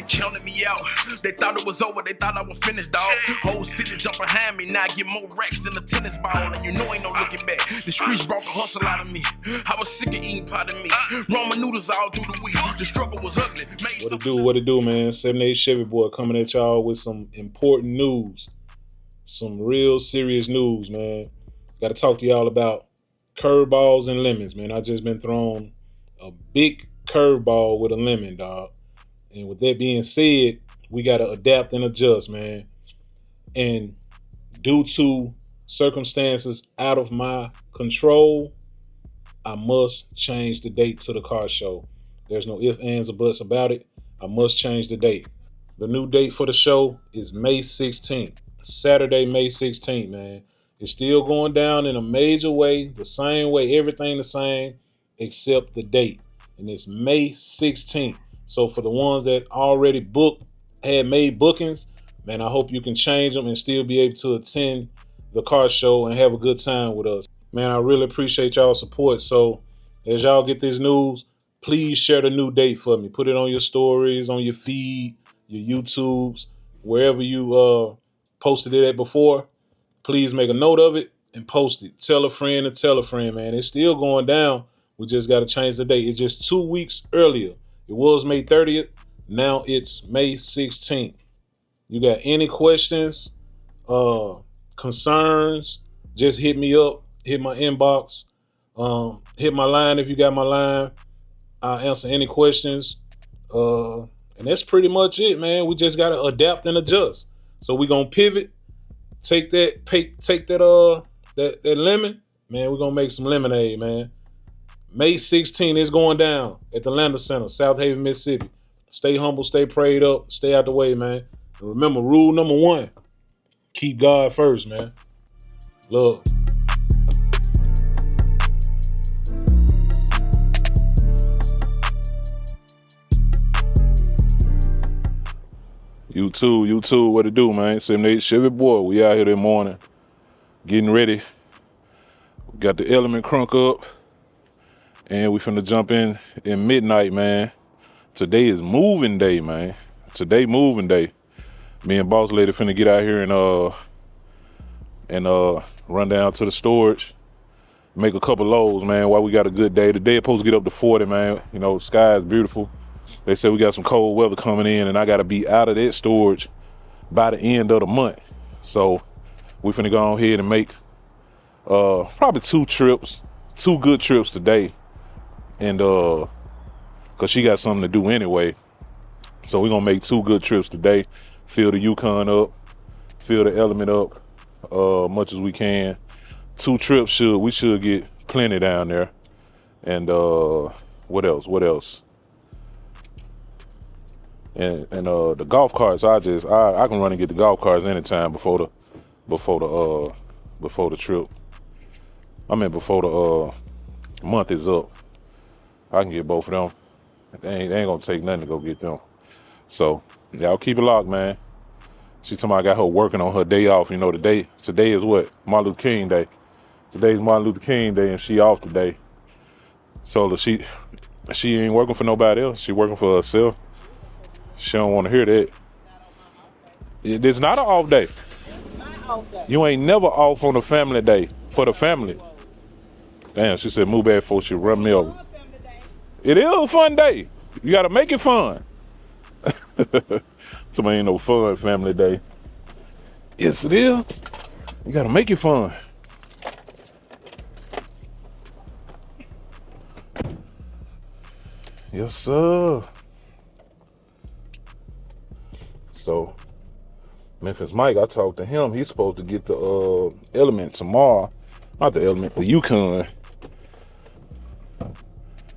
counted me out. They thought it was over, they thought I was finished, dog. Whole city jump behind me, now I get more racks than a tennis ball. And you know ain't no looking back. The streets brought the hustle out of me. I was sick of eating pot of meat. Ramen noodles all through the week. The struggle was ugly. What it do, man? 78 Chevy Boy coming at y'all with some important news. Some real serious news, man. Got to talk to y'all about curveballs and lemons, man. I just been thrown a big curveball with a lemon, dog. And with that being said, we got to adapt and adjust, man. And due to circumstances out of my control, I must change the date to the car show. There's no ifs, ands, or buts about it. I must change the date. The new date for the show is May 16th. Saturday, May 16th, man. It's still going down in a major way, the same way, everything the same, except the date. And it's May 16th. So for the ones that already had made bookings, man, I hope you can change them and still be able to attend the car show and have a good time with us. Man, I really appreciate y'all's support. So as y'all get this news, please share the new date for me. Put it on your stories, on your feed, your YouTubes, wherever you posted it at before. Please make a note of it and post it. Tell a friend and tell a friend, man. It's still going down. We just got to change the date. It's just 2 weeks earlier. It was May 30th. Now it's May 16th. You got any questions, concerns, just hit me up. Hit my inbox. Hit my line if you got my line. I'll answer any questions. And that's pretty much it, man. We just got to adapt and adjust. So we're going to pivot. Take that lemon, man. We're gonna make some lemonade, man. May 16th is going down at the Landers Center, Southaven, Mississippi. Stay humble, stay prayed up, stay out the way, man. And remember, rule number 1: keep God first, man. Love. You too. What it do, man? 78 Chevy Boy. We out here this morning, getting ready. We got the element crunk up, and we finna jump in midnight, man. Today is moving day, man. Today moving day. Me and BossLady finna get out here and run down to the storage, make a couple loads, man. While we got a good day. Today is supposed to get up to 40, man. You know, sky is beautiful. They said we got some cold weather coming in, and I got to be out of that storage by the end of the month. So we finna go on ahead and make probably 2 good trips today. And cause she got something to do anyway. So we're gonna make 2 good trips today. Fill the Yukon up, fill the Element up much as we can. 2 trips we should get plenty down there. And what else? And the golf carts, I can run and get the golf carts anytime before the trip. I mean before the month is up. I can get both of them. They ain't gonna take nothing to go get them. So y'all keep it locked, man. She told me I got her working on her day off. You know, today is what? Martin Luther King Day. Today's Martin Luther King Day, and she off today. So she ain't working for nobody else. She working for herself. She don't want to hear that. It's not an off day. You ain't never off on a family day for the family. Damn, she said move back before she run me over. It is a fun day. You gotta make it fun. Somebody ain't no fun family day. Yes, it is. You gotta make it fun. Yes, sir. So, Memphis Mike, I talked to him. He's supposed to get the Element tomorrow. Not the Element, the Yukon.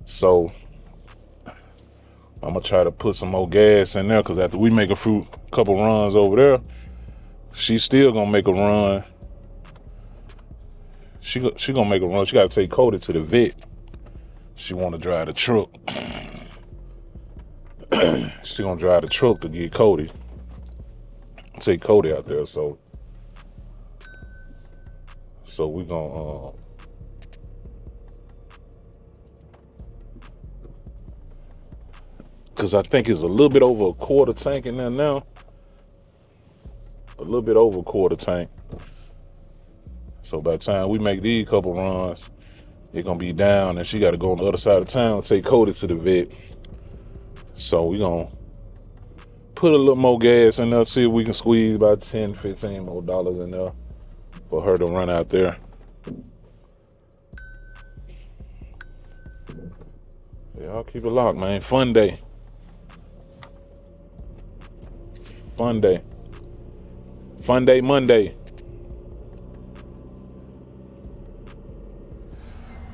So, I'm gonna try to put some more gas in there, because after we make a couple runs over there, she's still gonna make a run. She gonna make a run. She gotta take Cody to the vet. She wanna drive the truck. She gonna drive the truck to get Cody. Take Cody out there, so we gonna because I think it's a little bit over a quarter tank in there now. A little bit over a quarter tank. So by the time we make these couple runs, it's gonna be down, and she got to go on the other side of town, take Cody to the vet. So we gonna put a little more gas in there, see if we can squeeze about $10, $15 more in there for her to run out there. Yeah, I'll keep it locked, man. Fun day. Fun day. Fun day Monday.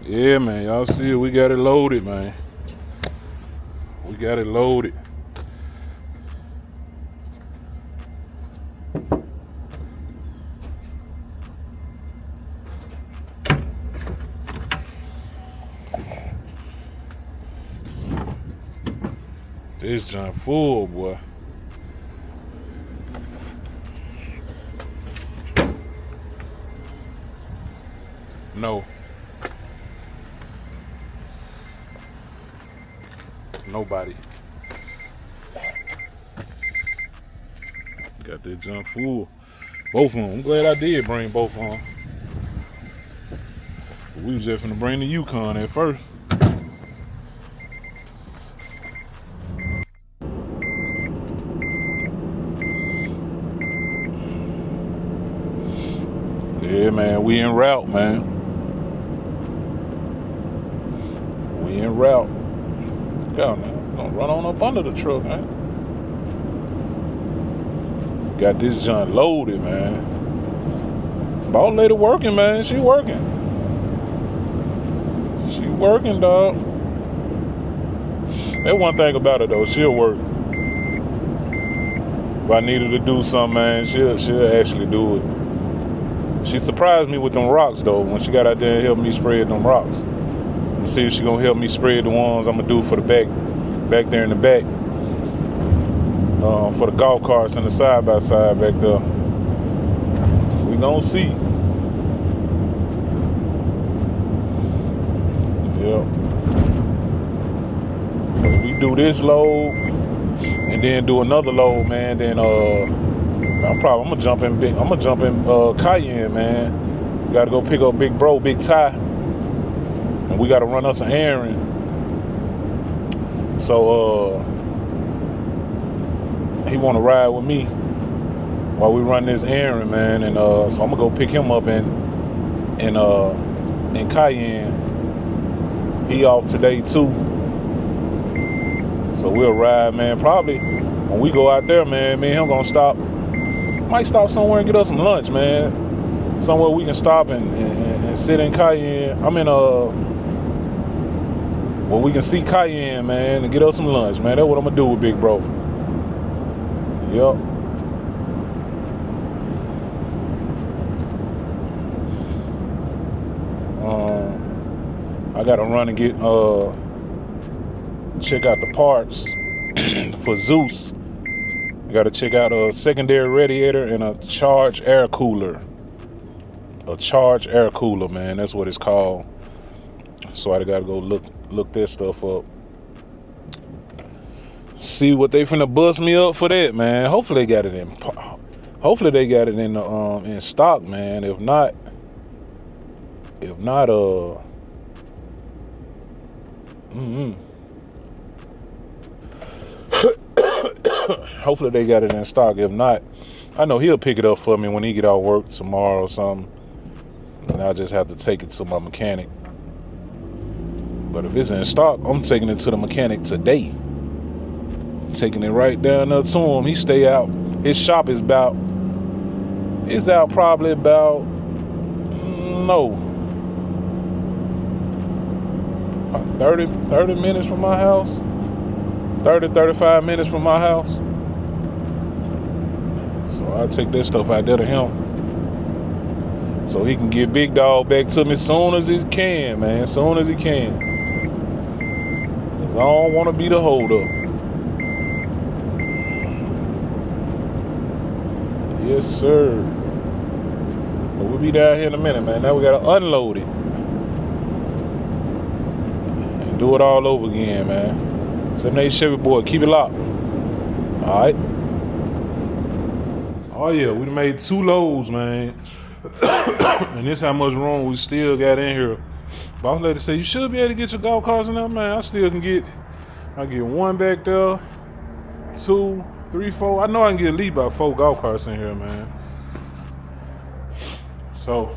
Yeah, man. Y'all see it. We got it loaded, man. We got it loaded. This junk full, boy. No. Nobody. Got that junk full. Both of them. I'm glad I did bring both of them. We was just finna bring the Yukon at first. Yeah, man, we en route, man. We en route. God, man, we're gonna run on up under the truck, man. Got this junk loaded, man. BossLady working, man. She working. She working, dog. That one thing about her, though, she'll work. If I needed to do something, man, she'll actually do it. She surprised me with them rocks, though, when she got out there and helped me spread them rocks. I'm gonna see if she gonna help me spread the ones I'm gonna do for the back there in the back. For the golf carts and the side-by-side back there. We gonna see. Yeah. We do this load and then do another load, man. Then I'm gonna jump in Cayenne, man. We gotta go pick up Big Ty, and we gotta run us an errand. So he wanna ride with me while we run this errand, man. And so I'm gonna go pick him up in Cayenne. He off today too. So we'll ride, man. Probably when we go out there, man, me and him gonna stop. Might stop somewhere and get us some lunch, man. Somewhere we can stop and sit in Cayenne. I'm in where we can see Cayenne, man, and get us some lunch, man. That's what I'm gonna do with Big Bro. Yep. I gotta run and get check out the parts for Zeus. I gotta check out a secondary radiator and a charged air cooler. A charged air cooler, man. That's what it's called. So I gotta go look that stuff up. See what they finna bust me up for that, man. Hopefully they got it in. Hopefully they got it in stock, man. If not, hopefully they got it in stock. If not, I know he'll pick it up for me when he get out work tomorrow or something. And I'll just have to take it to my mechanic. But if it's in stock, I'm taking it to the mechanic today. Taking it right down there to him. He stay out. His shop is out probably about 30 minutes from my house. 35 minutes from my house. So I take that stuff out there to him, so he can get Big Dog back to me as soon as he can, man. As soon as he can. 'Cause I don't want to be the holdup. Yes, sir. But we'll be down here in a minute, man. Now we gotta unload it and do it all over again, man. 78 Chevy boy, keep it locked. All right. Oh yeah, we made 2 loads, man. And this how much room we still got in here. Boss lady said you should be able to get your golf carts in there, man. I still can get. I get 1 back there, 2, 3, 4. I know I can get at least about 4 golf carts in here, man. So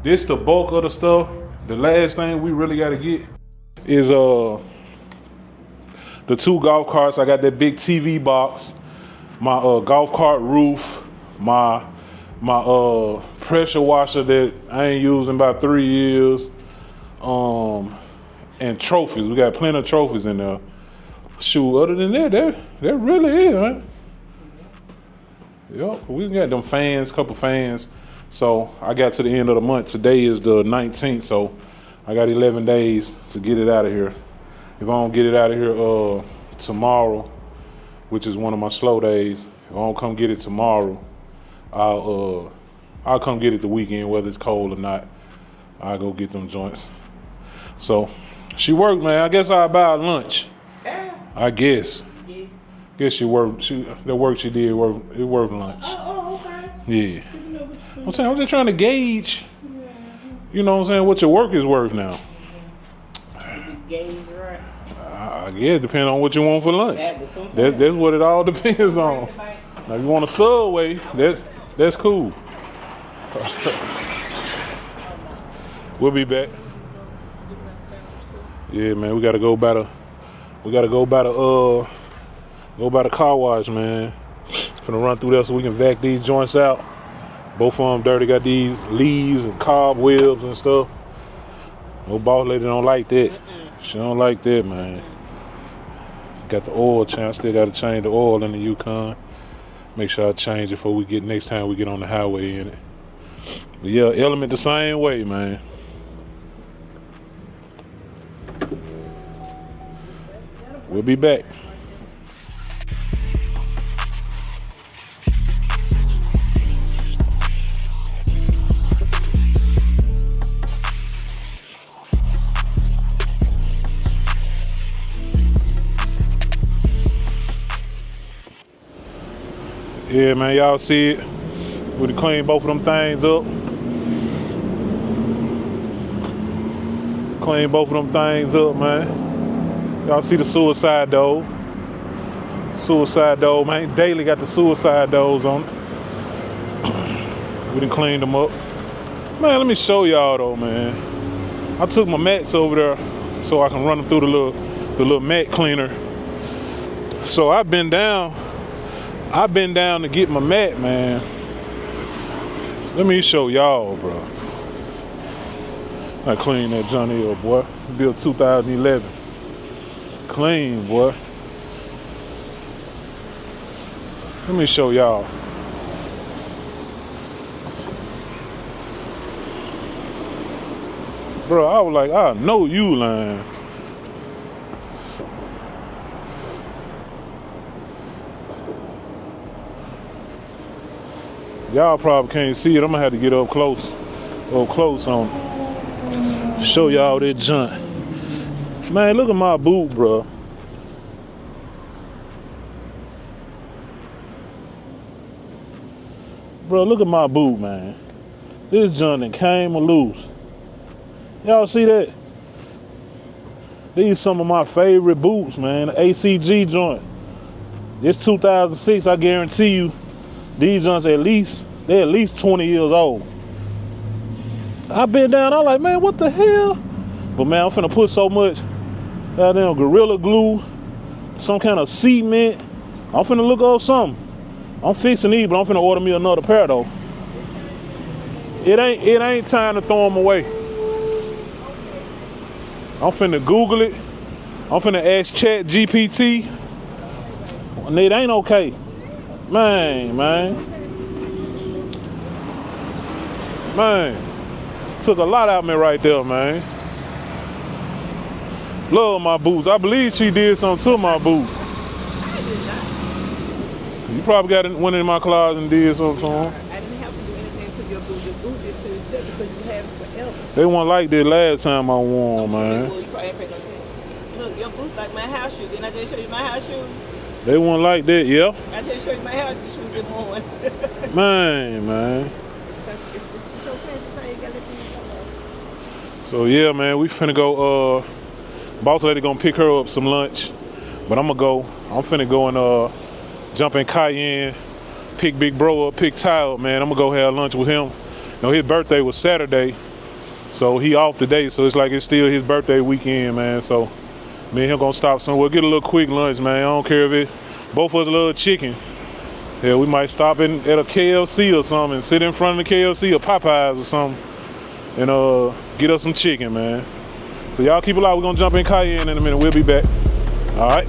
this the bulk of the stuff. The last thing we really got to get is the 2 golf carts. I got that big TV box, my golf cart roof, my pressure washer that I ain't used in about 3 years, and trophies. We got plenty of trophies in there. Shoot, other than that, that really is, man. Yep, we got them fans, couple fans. So I got to the end of the month. Today is the 19th, so I got 11 days to get it out of here. If I don't get it out of here tomorrow, which is one of my slow days, if I don't come get it tomorrow, I'll come get it the weekend, whether it's cold or not. I'll go get them joints. So she worked, man. I guess I'll buy her lunch. I guess. Guess she worked. The work she did worth lunch. Oh, okay. Yeah. I'm saying, I'm just trying to gauge. You know what I'm saying? What your work is worth now. Gauge, right? I guess depending on what you want for lunch. That's what it all depends on. Now, if you want a Subway, that's cool. We'll be back. Yeah, man, we gotta go by the car wash, man. Finna run through there so we can vac these joints out. Both of them dirty, got these leaves and cobwebs and stuff. No boss lady don't like that. She don't like that, man. Got the oil change. Still got to change the oil in the Yukon. Make sure I change it before next time we get on the highway in it. But yeah, Element the same way, man. We'll be back. Yeah, man, y'all see it. We done cleaned both of them things up. Clean both of them things up, man. Y'all see the suicide door. Suicide door, man. Daily got the suicide doors on it. We done cleaned them up. Man, let me show y'all though, man. I took my mats over there so I can run them through the little mat cleaner. So I've been down to get my mat, man. Let me show y'all, bro. I clean that Johnny up, boy. Built 2011. Clean, boy. Let me show y'all. Bro, I was like, I know you lying. Y'all probably can't see it. I'm gonna have to get up close on it. Show y'all that junk. Man, look at my boot, bro. Bro, look at my boot, man. This junk that came loose. Y'all see that? These some of my favorite boots, man. The ACG joint. This 2006, I guarantee you, these joints they're at least 20 years old. I been down, I'm like, man, what the hell? But man, I'm finna put so much goddamn Gorilla Glue, some kind of cement. I'm finna look up something. I'm fixing these, but I'm finna order me another pair though. It ain't time to throw them away. I'm finna Google it. I'm finna ask Chat GPT. And it ain't okay. Man. Took a lot out of me right there, man. Love my boots. I believe she did something to my boot. You probably got one in my closet and did something to them. I didn't have to do anything to your boot. Your boot is to itself because you have it forever. They weren't like that last time I wore them, man. Well, you probably ain't paying no attention. Look, your boots like my house shoes. Didn't I just show you my house shoes? They weren't like that, yeah. I just showed you my house shoes this morning. Man. It's okay. It's how you gotta let things go. So yeah, man, we finna go. Boss lady gonna pick her up some lunch, but I'm finna go and jump in Cayenne, pick Big Bro up, pick Ty up, man. I'm gonna go have lunch with him. You know, his birthday was Saturday, so he off today. So it's like it's still his birthday weekend, man. So me and him gonna stop somewhere, get a little quick lunch, man. I don't care if it's both of us love chicken. Yeah, we might stop at a KFC or something and sit in front of the KFC or Popeyes or something and get us some chicken, man. So y'all keep it loud. We're gonna jump in Cayenne in a minute. We'll be back. All right.